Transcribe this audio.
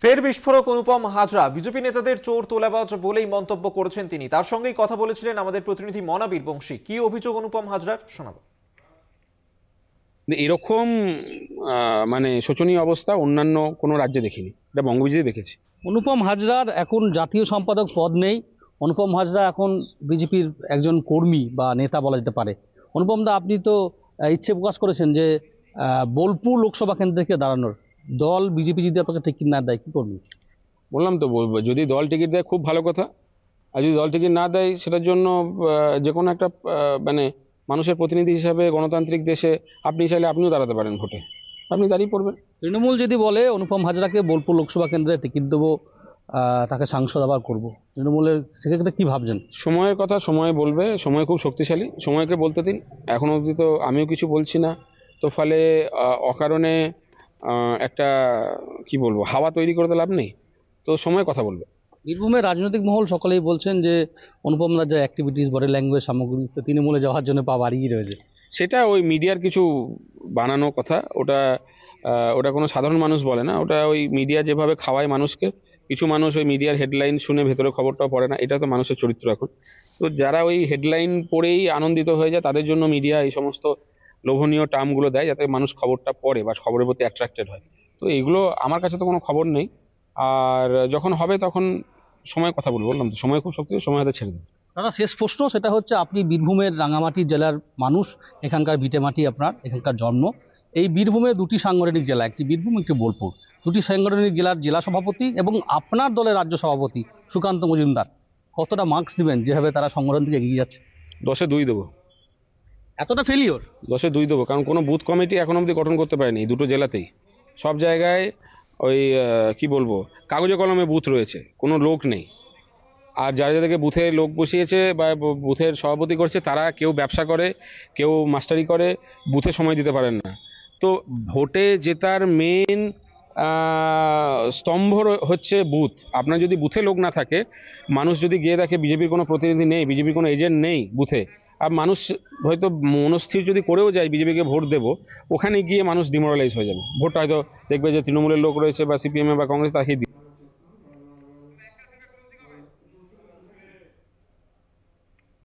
ফের বিস্ফোরক অনুপম হাজরা বিজেপি নেতাদের চোর তোলাবাজ বলেই মন্তব্য করেছেন তিনি। তার সঙ্গেই কথা বলেছিলেন আমাদের প্রতিনিধি মনাবীর বংশী। কি অভিযোগ অনুপম হাজরার, শোনাবো। এরকম মানে শোচনীয় অবস্থা অন্যান্য কোনো রাজ্যে দেখিনি, এটা বঙ্গবিজয়ী দেখেছি। অনুপম হাজরার এখন জাতীয় সম্পাদক পদ নেই। অনুপম হাজরা এখন বিজেপির একজন কর্মী বা নেতা বলা যেতে পারে। অনুপম দা, আপনি তো ইচ্ছে প্রকাশ করেছেন যে বোলপুর লোকসভা কেন্দ্র থেকে দাঁড়ানোর। দল বিজেপি যদি আপনাকে টিকিট না দেয় কি করবেন? বললাম তো, বলবো যদি দল টিকিট দেয় খুব ভালো কথা, আর যদি দল টিকিট না দেয় সেটার জন্য যে কোনো একটা মানে মানুষের প্রতিনিধি হিসাবে গণতান্ত্রিক দেশে আপনি চাইলে আপনিও দাঁড়াতে পারেন ভোটে, আপনি দাঁড়িয়ে পড়বেন। তৃণমূল যদি বলে অনুপম হাজরাকে বোলপুর লোকসভা কেন্দ্রে টিকিট দেবো, তাকে সাংসদ আবার করবো, তৃণমূলের সেক্ষেত্রে কি ভাবছেন? সময়ের কথা সময় বলবে, সময় খুব শক্তিশালী, সময়কে বলতে দিন। এখন অবধি তো আমিও কিছু বলছি না, তো ফলে অকারণে একটা কি বলবো হাওয়া তৈরি করে তো লাভ নেই, তো সময় কথা বলবে। বীরভূমের রাজনৈতিক মহল সকলেই বলছেন যে অনুপম দার যে অ্যাক্টিভিটিস, বডি ল্যাঙ্গুয়েজ সামগ্রী তৃণমূলে যাওয়ার জন্য পা বাড়িয়ে রয়েছে। সেটা ওই মিডিয়ার কিছু বানানো কথা, ওটা ওটা কোনো সাধারণ মানুষ বলে না, ওটা ওই মিডিয়া যেভাবে খাওয়ায় মানুষকে, কিছু মানুষ ওই মিডিয়ার হেডলাইন শুনে ভেতরে খবরটাও পড়ে না। এটা তো মানুষের চরিত্র এখন। তো যারা ওই হেডলাইন পড়েই আনন্দিত হয়ে যায় তাদের জন্য মিডিয়া এই সমস্ত লোভনীয় টার্মগুলো দেয় যাতে মানুষ খবরটা পড়ে বা খবরের প্রতি অ্যাট্রাক্টেড হয়। তো এগুলো আমার কাছে তো কোনো খবর নেই, আর যখন হবে তখন সময় কথা বলবো। বললাম তো, সময় খুব শক্তিশালী, সময় হাতে ছেড়ে দেবে। দাদা, শেষ প্রশ্ন, সেটা হচ্ছে আপনি বীরভূমের রাঙামাটি জেলার মানুষ, এখানকার ভিটেমাটি আপনার, এখানকার জন্ম। এই বীরভূমে দুটি সাংগঠনিক জেলা, একটি বীরভূম একটি বোলপুর, দুটি সাংগঠনিক জেলার জেলা সভাপতি এবং আপনার দলের রাজ্য সভাপতি সুকান্ত মজুমদার, কতটা মার্কস দিবেন যেভাবে তারা সংগঠন থেকে এগিয়ে যাচ্ছে? 10-এ 2 দেবো। এতটা ফেলিওর? 10-এ 2 দেবো, কারণ কোনো বুথ কমিটি এখন অবধি গঠন করতে পারেনি এই দুটো জেলাতেই। সব জায়গায় ওই কি বলবো কাগজে কলমে বুথ রয়েছে, কোনো লোক নেই। আর যারা যাদেরকে বুথে লোক বসিয়েছে বা বুথের সভাপতি করছে তারা কেউ ব্যবসা করে, কেউ মাস্টারি করে, বুথে সময় দিতে পারেন না। তো ভোটে জেতার মেন স্তম্ভ হচ্ছে বুথ। আপনার যদি বুথে লোক না থাকে, মানুষ যদি গিয়ে দেখে বিজেপির কোনো প্রতিনিধি নেই, বিজেপির কোনো এজেন্ট নেই বুথে, আর মানুষ হয়তো মনস্থির যদি করেও যায় বিজেপিকে ভোট দেবো, ওখানে গিয়ে মানুষ ডিমোরালাইজ হয়ে যাবে। ভোটটা হয়তো দেখবে যে তৃণমূলের লোক রয়েছে বা সিপিএম বা কংগ্রেস, তাকেই